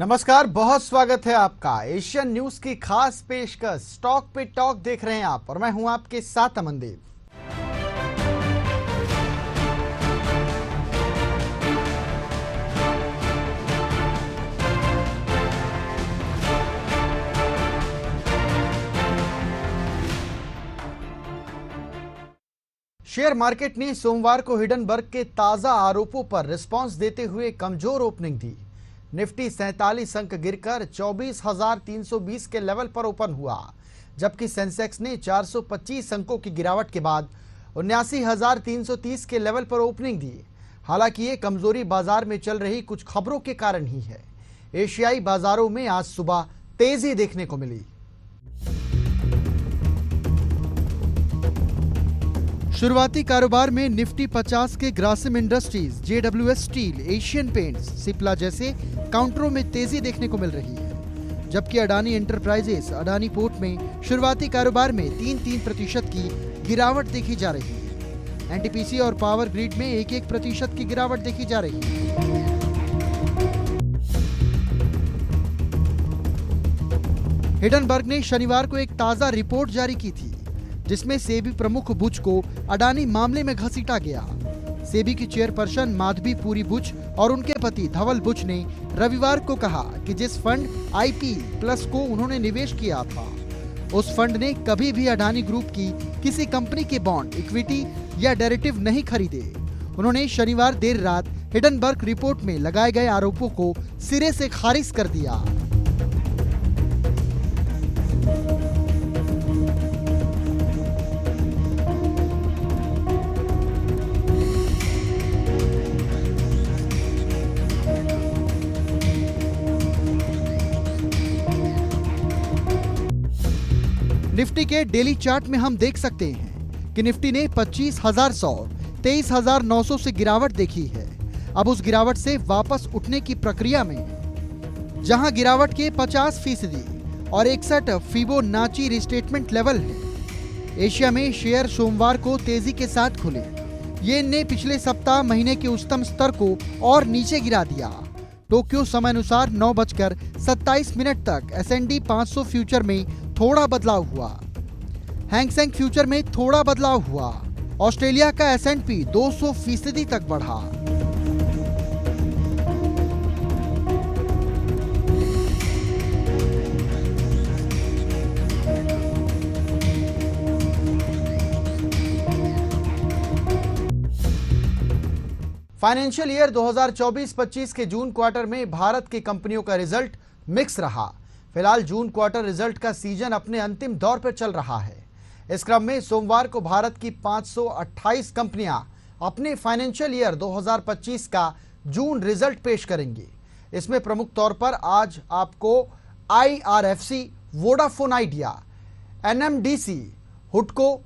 नमस्कार, बहुत स्वागत है आपका एशियन न्यूज की खास पेशकश स्टॉक पे टॉक देख रहे हैं आप और मैं हूं आपके साथ अमनदीप। शेयर मार्केट ने सोमवार को हिडनबर्ग के ताजा आरोपों पर रिस्पांस देते हुए कमजोर ओपनिंग दी। निफ्टी 47 अंक गिरकर 24,320 के लेवल पर ओपन हुआ, जबकि सेंसेक्स ने 425 अंकों की गिरावट के बाद 79,330 के लेवल पर ओपनिंग दी। हालांकि ये कमजोरी बाजार में चल रही कुछ खबरों के कारण ही है। एशियाई बाजारों में आज सुबह तेजी देखने को मिली। शुरुआती कारोबार में निफ्टी 50 के Grasim industries, JWS steel, Asian paints, Cipla जैसे काउंटरों में तेजी देखने को मिल रही है, जबकि अडानी एंटरप्राइजेस, अडानी पोर्ट में शुरुआती कारोबार में 3-3% की गिरावट देखी जा रही है। एनटीपीसी और पावर ग्रिड में 1-1% की गिरावट देखी जा रही है। हिडनबर्ग ने शनिवार को एक ताजा रिपोर्ट जारी की थी, जिसमें सेबी प्रमुख बुच को अडानी मामले में घसीटा गया। सेबी की चेयरपर्सन माधवी पुरी बुच और उनके पति धवल बुच ने रविवार को कहा कि जिस फंड IP प्लस को उन्होंने निवेश किया था, उस फंड ने कभी भी अडानी ग्रुप की किसी कंपनी के बॉन्ड, इक्विटी या डेरिवेटिव नहीं खरीदे। उन्होंने शनिवार देर रात हिडनबर्ग रिपोर्ट में लगाए गए आरोपों को सिरे से खारिज कर दिया। निफ्टी के डेली चार्ट में हम देख सकते हैं कि निफ्टी ने 25,100, 23,900 से गिरावट देखी है। अब उस गिरावट से वापस उठने की प्रक्रिया में है, जहां गिरावट के 50% और 61 फिबोनाची रिस्टेटमेंट लेवल है। एशिया में शेयर सोमवार को तेजी के साथ खुले। येन ने पिछले सप्ताह महीने के उच्चतम स्तर को और नीचे गिरा दिया। टोक्यो समय अनुसार 9:27 तक S&P 500 फ्यूचर में थोड़ा बदलाव हुआ। हैंगसेंग फ्यूचर में थोड़ा बदलाव हुआ। ऑस्ट्रेलिया का S&P 200% तक बढ़ा। फाइनेंशियल ईयर 2024-25 के जून क्वार्टर में भारत की कंपनियों का रिजल्ट मिक्स रहा। फिलहाल जून क्वार्टर रिजल्ट का सीजन अपने अंतिम दौर पर चल रहा है। इस क्रम में सोमवार को भारत की 528 कंपनियां अपने फाइनेंशियल ईयर 2025 का जून रिजल्ट पेश करेंगी। इसमें प्रमुख तौर पर आज आपको IRFC, वोडाफोन आइडिया, NMDC, हुडको,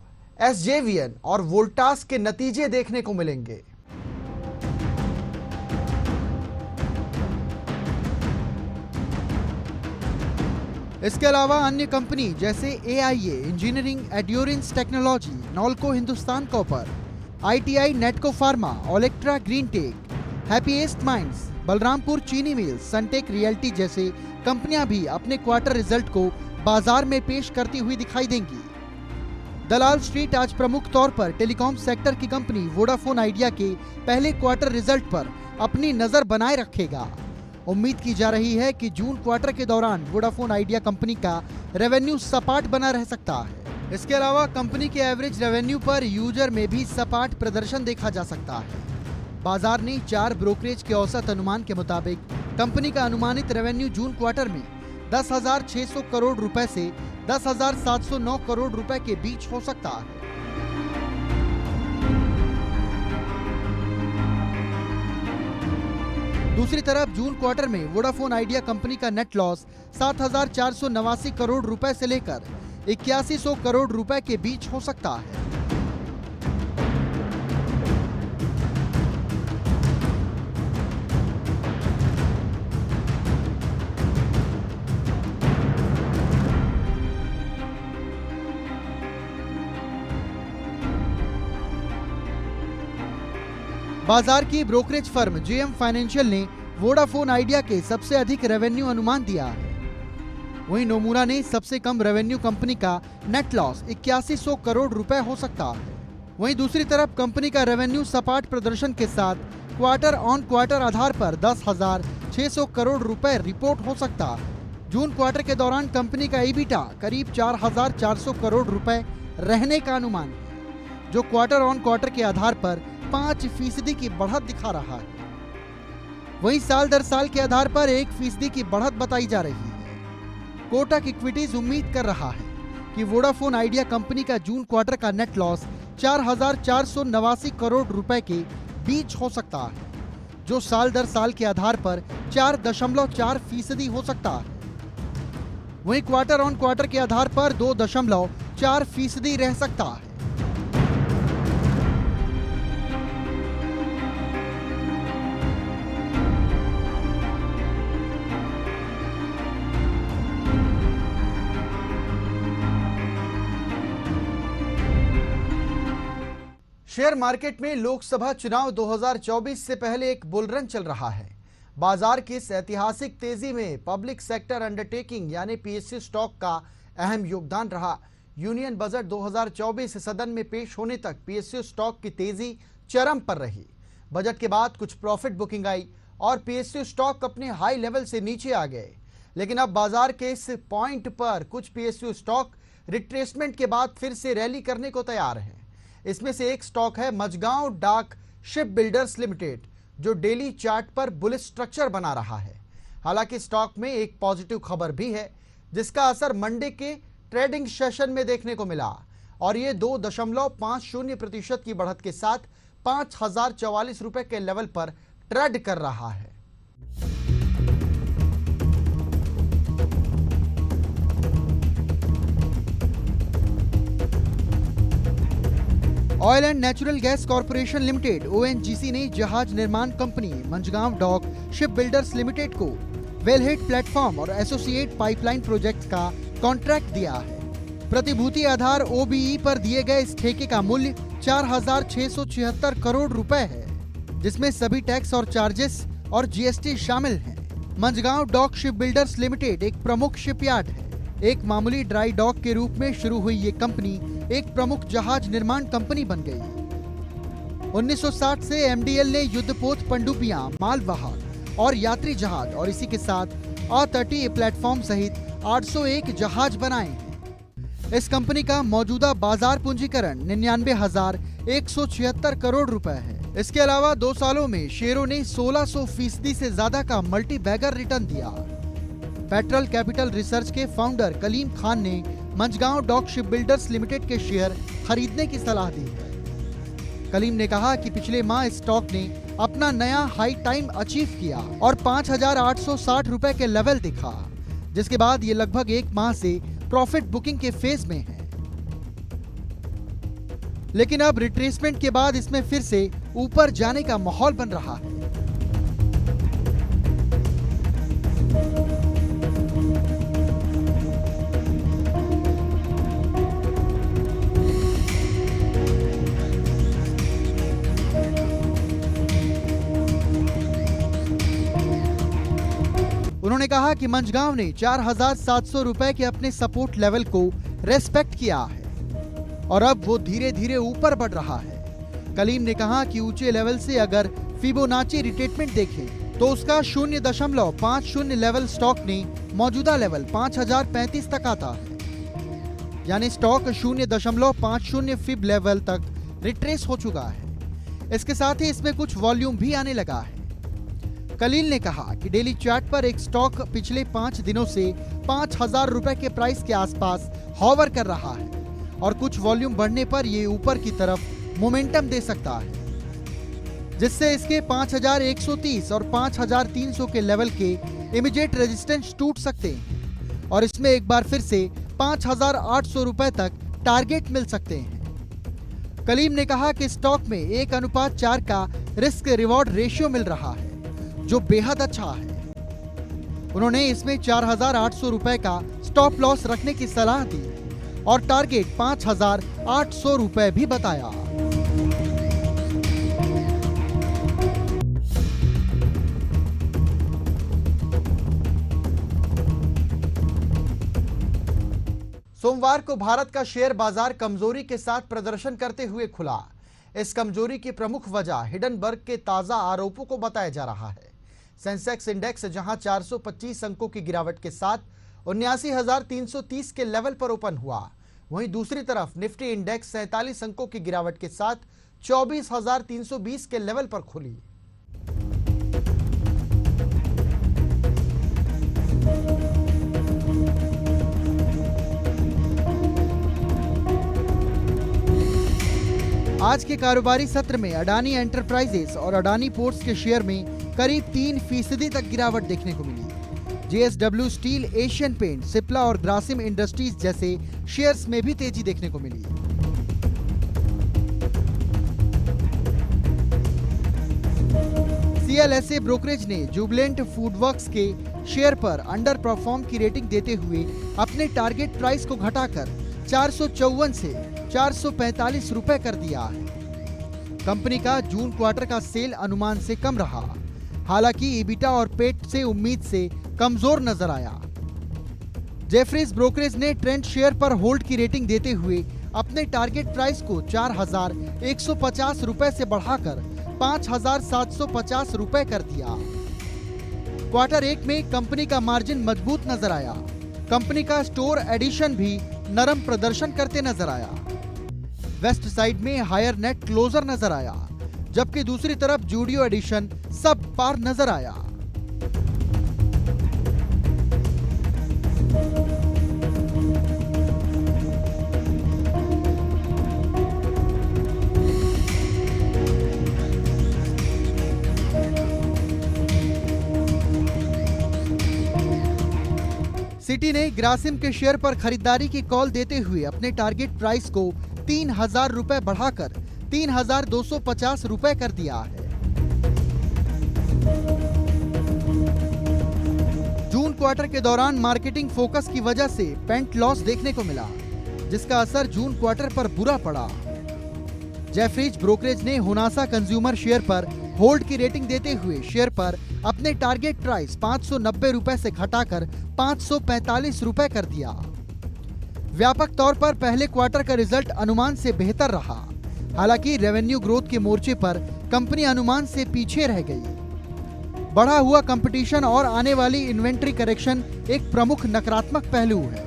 SJVN और वोल्टास के नतीजे देखने को मिलेंगे। इसके अलावा अन्य कंपनी जैसे AIA engineering, Endurance Technology, NALCO Hindustan Copper, ITI Natco Pharma, Olectra Green Tech, Happiest Minds, Balrampur Chini Mill, Sunteck realty जैसे कंपनियां भी अपने क्वार्टर रिजल्ट को बाजार में पेश करती हुई दिखाई देंगी। दलाल स्ट्रीट आज प्रमुख तौर पर टेलीकॉम सेक्टर की कंपनी वोडाफोन आइडिया के पहले क्वार्टर रिजल्ट पर अपनी नजर बनाए रखेगा। उम्मीद की जा रही है कि जून क्वार्टर के दौरान वोडाफोन आइडिया कंपनी का रेवेन्यू सपाट बना रह सकता है। इसके अलावा कंपनी के एवरेज रेवेन्यू पर यूजर में भी सपाट प्रदर्शन देखा जा सकता है। बाजार ने 4 ब्रोकरेज के औसत अनुमान के मुताबिक कंपनी का अनुमानित रेवेन्यू जून क्वार्टर में 10,600 करोड़ रुपए से 10,709 करोड़ रुपए के बीच हो सकता है। दूसरी तरफ जून क्वार्टर में वोडाफोन आइडिया कंपनी का नेट लॉस 7,489 करोड़ रुपए से लेकर 8100 करोड़ रुपए के बीच हो सकता है। बाजार की ब्रोकरेज फर्म JM फाइनेंशियल ने वोडाफोन आइडिया के सबसे अधिक रेवेन्यू अनुमान दिया है। वहीं नोमुरा ने सबसे कम रेवेन्यू कंपनी का नेट लॉस 8100 करोड़ रुपए हो सकता है। वहीं दूसरी तरफ कंपनी का रेवेन्यू सपाट प्रदर्शन के साथ क्वार्टर ऑन क्वार्टर आधार पर 10,600 करोड़ रुपए रिपोर्ट हो सकता है। जून क्वार्टर के दौरान कंपनी का ईबिटा करीब 4,400 करोड़ रुपए रहने का अनुमान है, जो क्वार्टर ऑन क्वार्टर के आधार पर 5% की बढ़त दिखा रहा है। वहीं साल दर साल के आधार पर 1% की बढ़त बताई जा रही है। कोटक इक्विटीज उम्मीद कर रहा है कि वोडाफोन आइडिया कंपनी का जून क्वार्टर का नेट लॉस 4,489 करोड़ रुपए के बीच हो सकता है, जो साल दर साल के आधार पर 4.4% हो सकता है। वहीं क्वार्टर ऑन क्वार्टर के आधार पर 2.4% रह सकता है। शेयर मार्केट में लोकसभा चुनाव 2024 से पहले एक बुलरन चल रहा है। बाजार की इस ऐतिहासिक तेजी में पब्लिक सेक्टर अंडरटेकिंग यानी पीएसयू स्टॉक का अहम योगदान रहा। यूनियन बजट 2024 सदन में पेश होने तक पीएसयू स्टॉक की तेजी चरम पर रही। बजट के बाद कुछ प्रॉफिट बुकिंग आई और पीएसयू स्टॉक अपने हाई लेवल से नीचे आ गए, लेकिन अब बाजार के इस पॉइंट पर कुछ पीएसयू स्टॉक रिट्रेसमेंट के बाद फिर से रैली करने को तैयार है। इसमें से एक स्टॉक है मझगांव डाक शिप बिल्डर्स लिमिटेड, जो डेली चार्ट पर बुलिश स्ट्रक्चर बना रहा है। हालांकि स्टॉक में एक पॉजिटिव खबर भी है, जिसका असर मंडे के ट्रेडिंग सेशन में देखने को मिला और ये 2.50% की बढ़त के साथ 5,044 रुपए के लेवल पर ट्रेड कर रहा है। Oil and natural gas corporation limited ONGC ने जहाज निर्माण company Mazagon dock ship builders limited को वेलहेड प्लेटफॉर्म और एसोसिएट पाइपलाइन प्रोजेक्ट का कॉन्ट्रैक्ट दिया है। प्रतिभूति आधार ओबीई पर दिए गए इस ठेके का मूल्य 4,676 करोड़ रुपए है, जिसमें सभी टैक्स और चार्जेस और जीएसटी शामिल हैं। Mazagon dock ship builders limited एक प्रमुख शिपयार्ड है। एक मामूली ड्राई डॉक के रूप में शुरू हुई ये कंपनी एक प्रमुख जहाज निर्माण कंपनी बन गई। 1960 से एमडीएल ने युद्धपोत पनडुब्बियां, मालवाहक और यात्री जहाज और इसी के साथ अतटीय प्लेटफॉर्म सहित 801 जहाज बनाए हैं। इस कंपनी का मौजूदा बाजार पूंजीकरण 99,176 करोड़ रुपए है। इसके अलावा 2 सालों में शेयरों ने 1600% से ज्यादा का मल्टी बैगर रिटर्न दिया। फेडरल कैपिटल रिसर्च के फाउंडर कलीम खान ने Mazagon dock ship builders limited के शेयर खरीदने की सलाह दी है। कलीम ने कहा कि पिछले माह स्टॉक ने अपना नया हाई टाइम अचीव किया और 5,860 रुपए के लेवल दिखा, जिसके बाद ये लगभग 1 माह से प्रॉफिट बुकिंग के फेज में है। लेकिन अब रिट्रेसमेंट के बाद इसमें फिर से ऊपर जाने का माहौल बन रहा है। उन्होंने कहा कि मंझगांव ने 4,700 रुपए के अपने सपोर्ट लेवल को रेस्पेक्ट किया है और अब वो धीरे धीरे ऊपर बढ़ रहा है। कलीम ने कहा कि ऊंचे लेवल से अगर फिबोनाची रिट्रेसमेंट देखें तो उसका 0.50 लेवल स्टॉक ने मौजूदा लेवल 5,035 तक आता है, यानी स्टॉक 0.50 फिब लेवल तक रिट्रेस हो चुका है। इसके साथ ही इसमें कुछ वॉल्यूम भी आने लगा है। कलील ने कहा कि डेली चार्ट पर एक स्टॉक पिछले 5 दिनों से 5,000 रुपए के प्राइस के आसपास हॉवर कर रहा है और कुछ वॉल्यूम बढ़ने पर ये ऊपर की तरफ मोमेंटम दे सकता है, जिससे इसके 5,130 और 5,300 के लेवल के इमीडिएट रेजिस्टेंस टूट सकते हैं और इसमें एक बार फिर से 5,800 रुपए तक टारगेट मिल सकते हैं। कलीम ने कहा कि स्टॉक में 1:4 का रिस्क रिवॉर्ड रेशियो मिल रहा है, जो बेहद अच्छा है। उन्होंने इसमें 4,800 रुपए का स्टॉप लॉस रखने की सलाह दी और टारगेट 5,800 रुपए भी बताया। सोमवार को भारत का शेयर बाजार कमजोरी के साथ प्रदर्शन करते हुए खुला। इस कमजोरी की प्रमुख वजह हिडनबर्ग के ताजा आरोपों को बताया जा रहा है। सेंसेक्स इंडेक्स जहां 425 अंकों की गिरावट के साथ 79,330 के लेवल पर ओपन हुआ, वहीं दूसरी तरफ निफ्टी इंडेक्स 47 अंकों की गिरावट के साथ 24,320 के लेवल पर खुली। आज के कारोबारी सत्र में अडानी एंटरप्राइजेस और अडानी पोर्ट्स के शेयर में करीब 3% तक गिरावट देखने को मिली। JSW Steel, Asian Paint, Cipla और ग्रासिम इंडस्ट्रीज जैसे शेयर्स में भी तेजी देखने को मिली। सीएलएसए ब्रोकरेज ने जुबिलेंट फूडवर्क्स के शेयर पर अंडर परफॉर्म की रेटिंग देते हुए अपने टारगेट प्राइस को घटाकर 454 से 445 रुपए कर दिया है। कंपनी का जून क्वार्टर का सेल अनुमान से कम रहा, हालांकि ईबिटा और पेट से उम्मीद से कमजोर नजर आया। जेफरीज ब्रोकरेज ने ट्रेंड शेयर पर होल्ड की रेटिंग देते हुए अपने टारगेट प्राइस को 4,150 रुपए से बढ़ाकर 5,750 रुपए कर दिया। क्वार्टर 1 में कंपनी का मार्जिन मजबूत नजर आया। कंपनी का स्टोर एडिशन भी नरम प्रदर्शन करते नजर आया। वेस्ट साइड में हायर नेट क्लोजर नजर आया, जबकि दूसरी तरफ जूडियो एडिशन सब पार नजर आया। सिटी ने ग्रासिम के शेयर पर खरीदारी की कॉल देते हुए अपने टारगेट प्राइस को 3,000 रुपए बढ़ाकर 3,250 रुपए कर दिया है। जून क्वार्टर के दौरान मार्केटिंग फोकस की वजह से पेंट लॉस देखने को मिला, जिसका असर जून क्वार्टर पर बुरा पड़ा। जेफरीज ब्रोकरेज ने होनासा कंज्यूमर शेयर पर होल्ड की रेटिंग देते हुए शेयर पर अपने टारगेट प्राइस 590 रुपए से घटाकर 545 रुपए कर दिया। व्यापक तौर पर पहले क्वार्टर का रिजल्ट अनुमान से बेहतर रहा, हालांकि रेवेन्यू ग्रोथ के मोर्चे पर कंपनी अनुमान से पीछे रह गई। बढ़ा हुआ कंपटीशन और आने वाली इन्वेंट्री करेक्शन एक प्रमुख नकारात्मक पहलू है।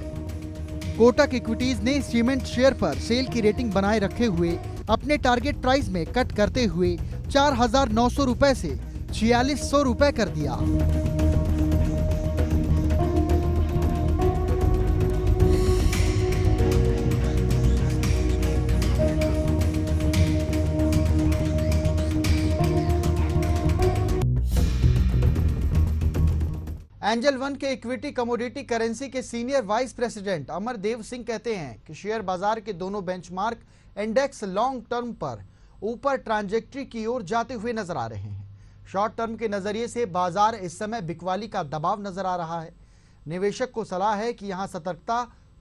कोटक इक्विटीज ने सीमेंट शेयर पर सेल की रेटिंग बनाए रखे हुए अपने टारगेट प्राइस में कट करते हुए 4,900 रुपए से 4,600 रुपए कर दिया। एंजल वन के इक्विटी कमोडिटी करेंसी के senior vice president Amardev Singh कहते हैं कि शेयर बाजार के दोनों बेंचमार्क इंडेक्स लॉन्ग टर्म पर ऊपर ट्रांजेक्टरी की ओर जाते हुए नजर आ रहे हैं। शॉर्ट टर्म के नजरिए से बाजार इस समय बिकवाली का दबाव नजर आ रहा है। निवेशक को सलाह है कि यहां सतर्कता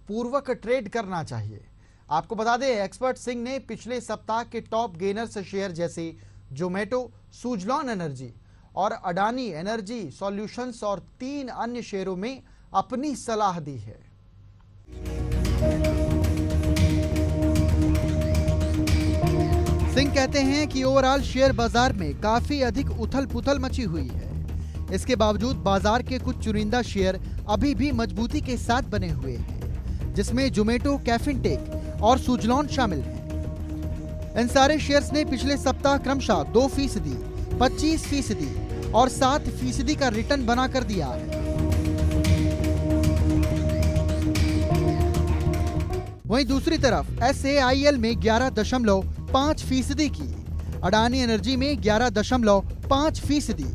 पूर्वक ट्रेड करना चाहिए। आपको बता दें, एक्सपर्ट सिंह ने पिछले सप्ताह के टॉप गेनर्स शेयर जैसे जोमेटो, सुजलॉन एनर्जी और अडानी एनर्जी सॉल्यूशंस और 3 अन्य शेयरों में अपनी सलाह दी है। सिंह कहते हैं कि ओवरऑल शेयर बाजार में काफी अधिक उथल-पुथल मची हुई है। इसके बावजूद बाजार के कुछ चुनिंदा शेयर अभी भी मजबूती के साथ बने हुए हैं, जिसमें जोमेटो, कैफिनटेक और सुजलॉन शामिल हैं। इन सारे शेयर्स ने पिछले सप्ताह क्रमशः 2%, 25% और 7% का रिटर्न बनाकर दिया है। वहीं दूसरी तरफ SAIL में 11.5% की, अडानी एनर्जी में 11.5%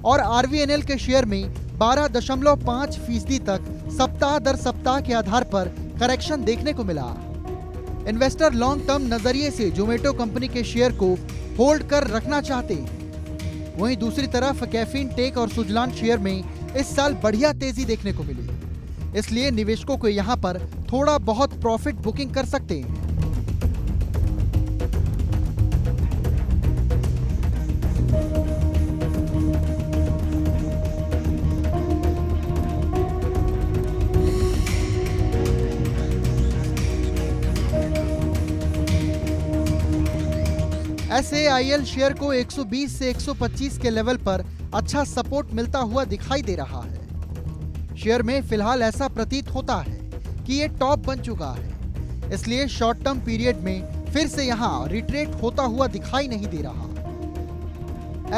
और RVNL के शेयर में 12.5% तक सप्ताह दर सप्ताह के आधार पर करेक्शन देखने को मिला। इन्वेस्टर लॉन्ग टर्म नजरिए से जोमेटो कंपनी के शेयर को होल्ड कर रखना चाहते हैं। वहीं दूसरी तरफ कैफीन टेक और सुजलान शेयर में इस साल बढ़िया तेजी देखने को मिली, इसलिए निवेशकों को यहां पर थोड़ा बहुत प्रॉफिट बुकिंग कर सकते हैं। SAIL शेयर को 120 से 125 के लेवल पर अच्छा सपोर्ट मिलता हुआ दिखाई दे रहा है। शेयर में फिलहाल ऐसा प्रतीत होता है कि ये टॉप बन चुका है, इसलिए शॉर्ट टर्म पीरियड में फिर से यहाँ रिट्रेट होता हुआ दिखाई नहीं दे रहा।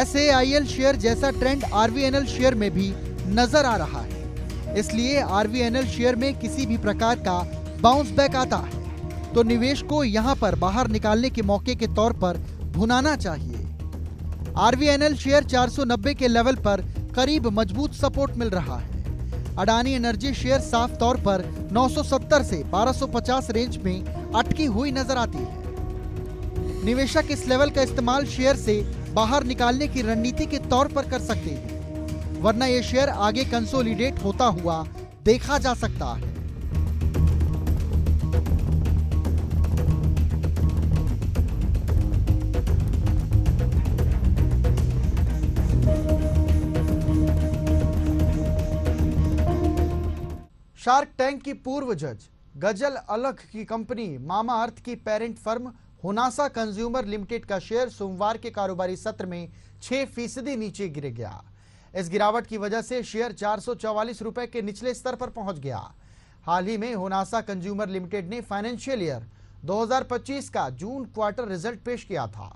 SAIL शेयर जैसा ट्रेंड RVNL शेयर में भी नजर आ रहा है, इसलिए RVNL शेयर में किसी भी प्रकार का बाउंस बैक आता है तो निवेश को यहां पर बाहर निकालने के मौके के तौर पर भुनाना चाहिए। RVNL शेयर 490 के लेवल पर करीब मजबूत सपोर्ट मिल रहा है। अडानी एनर्जी शेयर साफ तौर पर 970 से 1250 रेंज में अटकी हुई नजर आती है। निवेशक इस लेवल का इस्तेमाल शेयर से बाहर निकालने की रणनीति के तौर पर कर सकते हैं, वरना यह शेयर आगे कंसोलिडेट होता हुआ देखा जा सकता है। शार्क टैंक की पूर्व जज गजल अलख की कंपनी मामा अर्थ की parent firm Honasa consumer limited का शेयर सोमवार के कारोबारी सत्र में 6% नीचे गिर गया। इस गिरावट की वजह से शेयर 444 रुपए के निचले स्तर पर पहुंच गया। हाल ही में हुनासा कंज्यूमर लिमिटेड ने फाइनेंशियल ईयर 2025 का जून क्वार्टर रिजल्ट पेश किया था,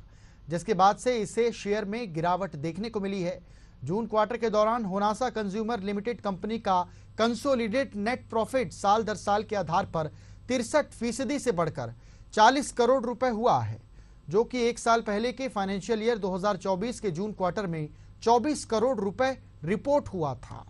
जिसके बाद से इसे शेयर में गिरावट देखने को मिली है। जून क्वार्टर के दौरान हुनासा कंज्यूमर लिमिटेड कंपनी का कंसोलिडेट नेट प्रॉफिट साल दर साल के आधार पर 63% से बढ़कर 40 करोड़ रुपए हुआ है, जो कि एक साल पहले के फाइनेंशियल ईयर 2024 के जून क्वार्टर में 24 करोड़ रुपए रिपोर्ट हुआ था।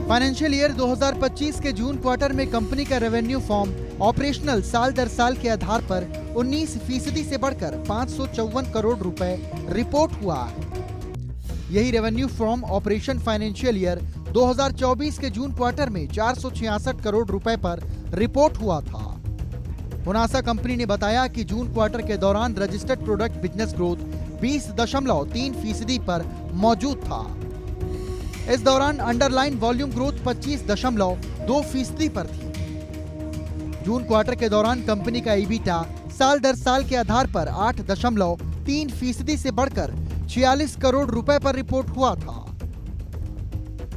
फाइनेंशियल ईयर 2025 के जून क्वार्टर में कंपनी का रेवेन्यू फ्रॉम ऑपरेशनल साल दर साल के आधार पर 19% से बढ़कर 554 करोड़ रुपए रिपोर्ट हुआ है। यही revenue from operation financial year 2024 के जून क्वार्टर में 466 करोड़ रुपए पर रिपोर्ट हुआ था। हुनासा कंपनी ने बताया कि जून क्वार्टर के दौरान रजिस्टर्ड प्रोडक्ट बिजनेस ग्रोथ 20.3% पर मौजूद था। इस दौरान अंडरलाइन वॉल्यूम ग्रोथ 25.2% पर थी। जून क्वार्टर के दौरान कंपनी का ईबिटा साल दर साल के आधार पर 8.3% से बढ़कर 46 करोड़ रुपए पर रिपोर्ट हुआ था।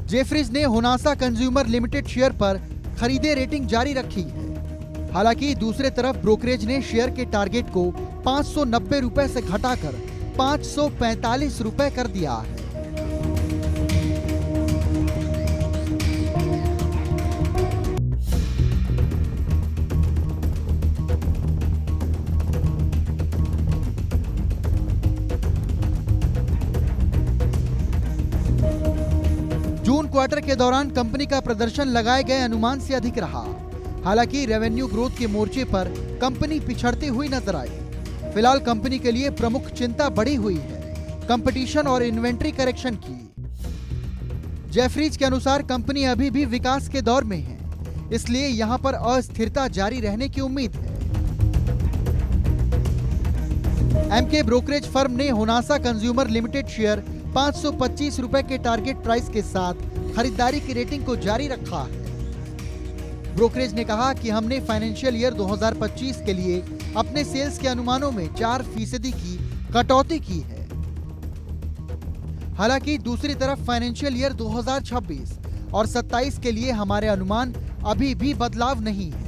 जेफरीज ने हुनासा कंज्यूमर लिमिटेड शेयर पर खरीदे रेटिंग जारी रखी है। हालांकि दूसरे तरफ ब्रोकरेज ने शेयर के टारगेट को 590 रुपए से घटाकर 545 रुपए कर दिया है। जून क्वार्टर के दौरान कंपनी का प्रदर्शन लगाए गए अनुमान से अधिक रहा। हालांकि रेवेन्यू ग्रोथ के मोर्चे पर कंपनी पिछड़ती हुई नजर आई। फिलहाल कंपनी के लिए प्रमुख चिंता बढ़ी हुई है कंपटीशन और इन्वेंट्री करेक्शन की। जेफरीज के अनुसार कंपनी अभी भी विकास के दौर में है, इसलिए यहां पर अस्थिरता जारी रहने की उम्मीद है। एमके ब्रोकरेज फर्म ने हुनासा कंज्यूमर लिमिटेड शेयर 525 रुपए के टारगेट प्राइस के साथ खरीदारी की रेटिंग को जारी रखा है। ब्रोकरेज ने कहा कि हमने फाइनेंशियल ईयर 2025 के लिए अपने सेल्स के अनुमानों में 4% की कटौती की है। हालांकि दूसरी तरफ फाइनेंशियल ईयर 2026 और 27 के लिए हमारे अनुमान अभी भी बदलाव नहीं है।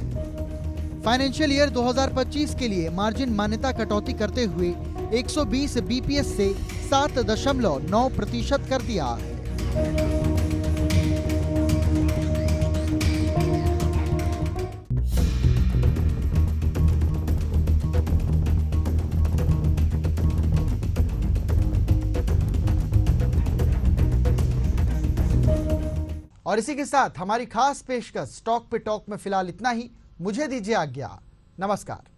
फाइनेंशियल ईयर 2025 के लिए मार्जिन मान्यता कटौती करते हुए 120 बीपीएस से 7.9% कर दिया है। और इसी के साथ हमारी खास पेशकश स्टॉक पे टॉक में फिलहाल इतना ही। मुझे दीजिए आज्ञा। नमस्कार।